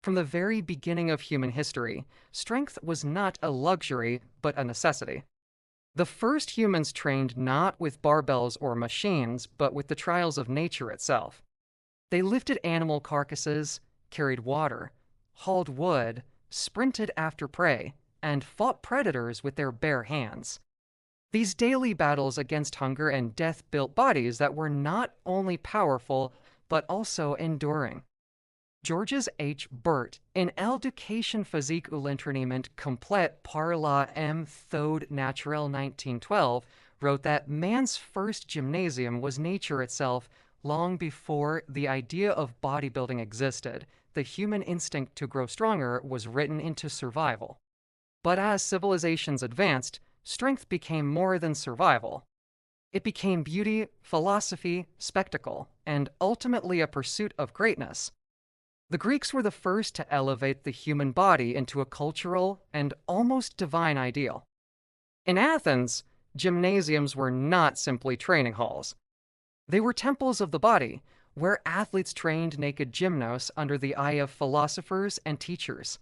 From the very beginning of human history, strength was not a luxury, but a necessity. The first humans trained not with barbells or machines, but with the trials of nature itself. They lifted animal carcasses, carried water, hauled wood, sprinted after prey, and fought predators with their bare hands. These daily battles against hunger and death built bodies that were not only powerful, but also enduring. Georges H. Burt, in Éducation physique ou l'entraînement complet par la méthode naturelle 1912, wrote that man's first gymnasium was nature itself long before the idea of bodybuilding existed. The human instinct to grow stronger was written into survival. But as civilizations advanced, strength became more than survival. It became beauty, philosophy, spectacle, and ultimately a pursuit of greatness. The Greeks were the first to elevate the human body into a cultural and almost divine ideal. In Athens, gymnasiums were not simply training halls. They were temples of the body, where athletes trained naked gymnos under the eye of philosophers and teachers.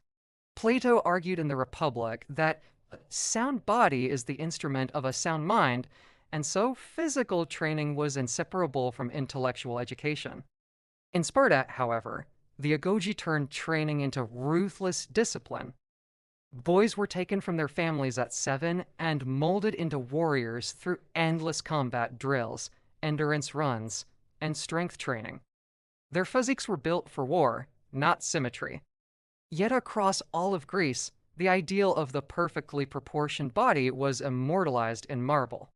Plato argued in the Republic that a sound body is the instrument of a sound mind, and so physical training was inseparable from intellectual education. In Sparta, however, the agoge turned training into ruthless discipline. Boys were taken from their families at 7 and molded into warriors through endless combat drills, endurance runs, and strength training. Their physiques were built for war, not symmetry. Yet across all of Greece, the ideal of the perfectly proportioned body was immortalized in marble.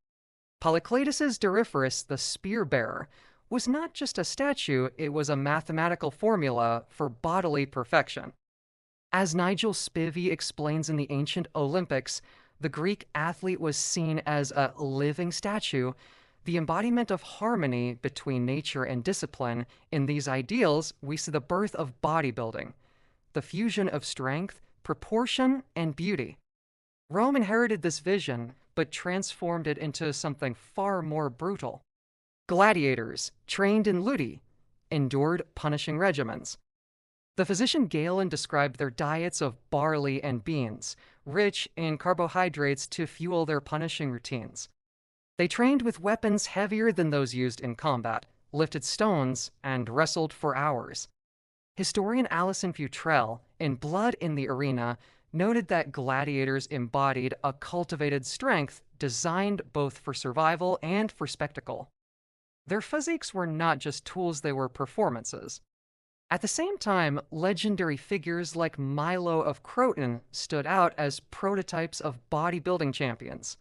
Polycletus's Doryphorus, the spear-bearer, was not just a statue, it was a mathematical formula for bodily perfection. As Nigel Spivey explains in the ancient Olympics, the Greek athlete was seen as a living statue, the embodiment of harmony between nature and discipline. In these ideals, we see the birth of bodybuilding, the fusion of strength, proportion, and beauty. Rome inherited this vision, but transformed it into something far more brutal. Gladiators, trained in ludi, endured punishing regimens. The physician Galen described their diets of barley and beans, rich in carbohydrates to fuel their punishing routines. They trained with weapons heavier than those used in combat, lifted stones, and wrestled for hours. Historian Alison Futrell, in Blood in the Arena, noted that gladiators embodied a cultivated strength designed both for survival and for spectacle. Their physiques were not just tools, they were performances. At the same time, legendary figures like Milo of Croton stood out as prototypes of bodybuilding champions.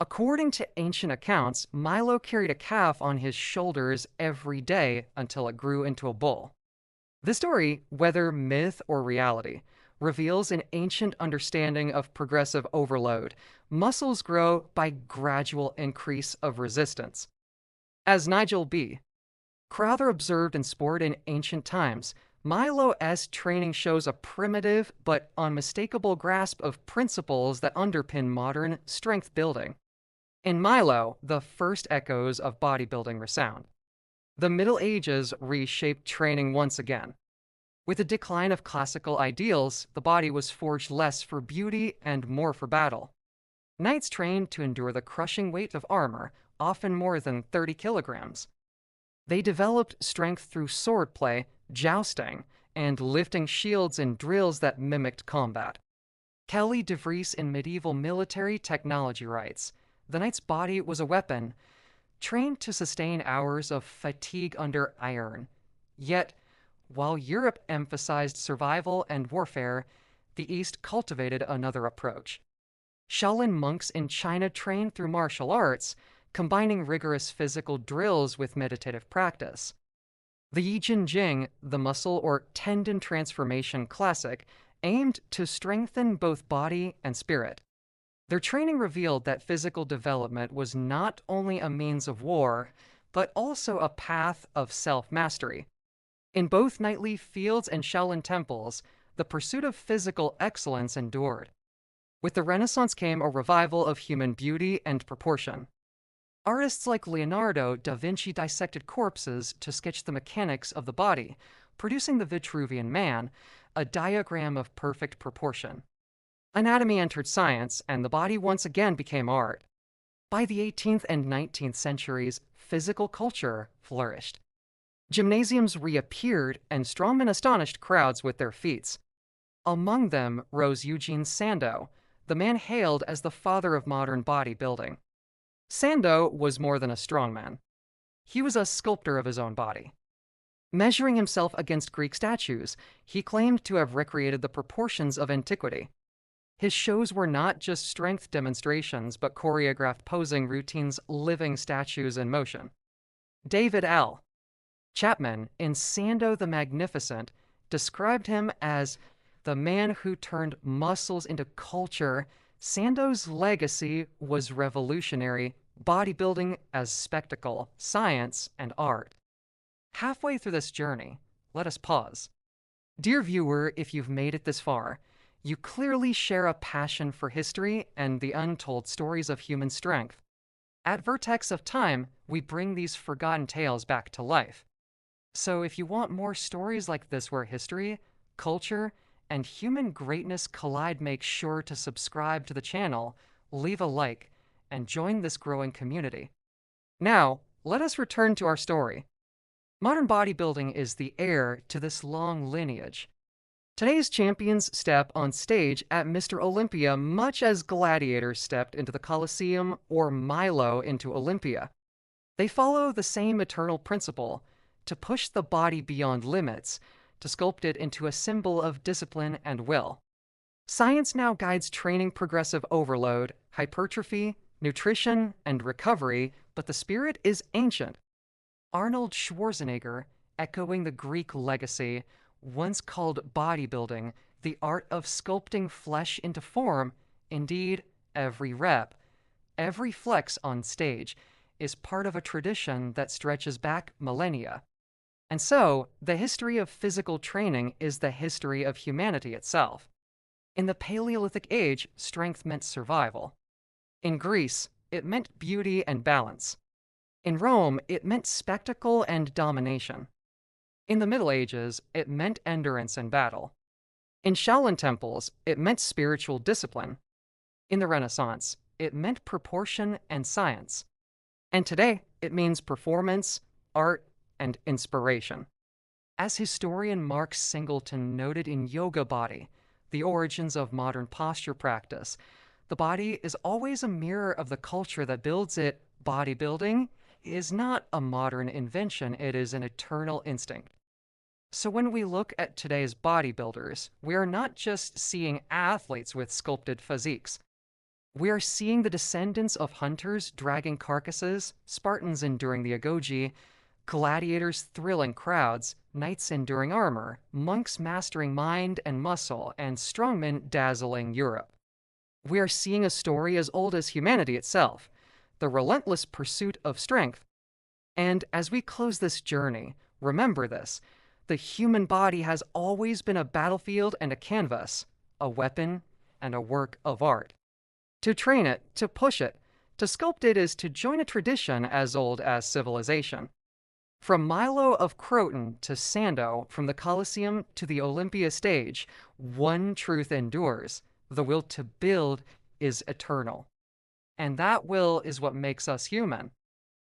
According to ancient accounts, Milo carried a calf on his shoulders every day until it grew into a bull. This story, whether myth or reality, reveals an ancient understanding of progressive overload. Muscles grow by gradual increase of resistance. As Nigel B. Crowther observed in sport in ancient times, Milo's training shows a primitive but unmistakable grasp of principles that underpin modern strength building. In Milo, the first echoes of bodybuilding resound. The Middle Ages reshaped training once again. With the decline of classical ideals, the body was forged less for beauty and more for battle. Knights trained to endure the crushing weight of armor, often more than 30 kilograms. They developed strength through swordplay, jousting, and lifting shields in drills that mimicked combat. Kelly DeVries in Medieval Military Technology writes, "The knight's body was a weapon, trained to sustain hours of fatigue under iron. Yet, while Europe emphasized survival and warfare, the East cultivated another approach. Shaolin monks in China trained through martial arts, combining rigorous physical drills with meditative practice. The Yi Jin Jing, the muscle or tendon transformation classic, aimed to strengthen both body and spirit. Their training revealed that physical development was not only a means of war, but also a path of self-mastery. In both knightly fields and Shaolin temples, the pursuit of physical excellence endured. With the Renaissance came a revival of human beauty and proportion. Artists like Leonardo da Vinci dissected corpses to sketch the mechanics of the body, producing the Vitruvian Man, a diagram of perfect proportion. Anatomy entered science, and the body once again became art. By the 18th and 19th centuries, physical culture flourished. Gymnasiums reappeared, and strongmen astonished crowds with their feats. Among them rose Eugen Sandow, the man hailed as the father of modern bodybuilding. Sandow was more than a strongman. He was a sculptor of his own body. Measuring himself against Greek statues, he claimed to have recreated the proportions of antiquity. His shows were not just strength demonstrations, but choreographed posing routines, living statues in motion. David L. Chapman, in Sandow the Magnificent, described him as the man who turned muscles into culture. Sandow's legacy was revolutionary, bodybuilding as spectacle, science, and art. Halfway through this journey, let us pause. Dear viewer, if you've made it this far, you clearly share a passion for history and the untold stories of human strength. At Vertex of Time, we bring these forgotten tales back to life. So if you want more stories like this where history, culture, and human greatness collide, make sure to subscribe to the channel, leave a like, and join this growing community. Now, let us return to our story. Modern bodybuilding is the heir to this long lineage. Today's champions step on stage at Mr. Olympia much as gladiators stepped into the Colosseum or Milo into Olympia. They follow the same eternal principle: to push the body beyond limits, to sculpt it into a symbol of discipline and will. Science now guides training progressive overload, hypertrophy, nutrition, and recovery, but the spirit is ancient. Arnold Schwarzenegger, echoing the Greek legacy, once called bodybuilding the art of sculpting flesh into form. Indeed, every rep, every flex on stage is part of a tradition that stretches back millennia. And so, the history of physical training is the history of humanity itself. In the Paleolithic age, strength meant survival. In Greece, it meant beauty and balance. In Rome, it meant spectacle and domination. In the Middle Ages, it meant endurance and battle. In Shaolin temples, it meant spiritual discipline. In the Renaissance, it meant proportion and science. And today, it means performance, art, and inspiration. As historian Mark Singleton noted in Yoga Body, The Origins of Modern Posture Practice, the body is always a mirror of the culture that builds it. Bodybuilding is not a modern invention, it is an eternal instinct. So when we look at today's bodybuilders, we are not just seeing athletes with sculpted physiques. We are seeing the descendants of hunters dragging carcasses, Spartans enduring the agoge, gladiators thrilling crowds, knights enduring armor, monks mastering mind and muscle, and strongmen dazzling Europe. We are seeing a story as old as humanity itself, the relentless pursuit of strength. And as we close this journey, remember this: the human body has always been a battlefield and a canvas, a weapon and a work of art. To train it, to push it, to sculpt it is to join a tradition as old as civilization. From Milo of Croton to Sandow, from the Colosseum to the Olympia stage, one truth endures: the will to build is eternal. And that will is what makes us human.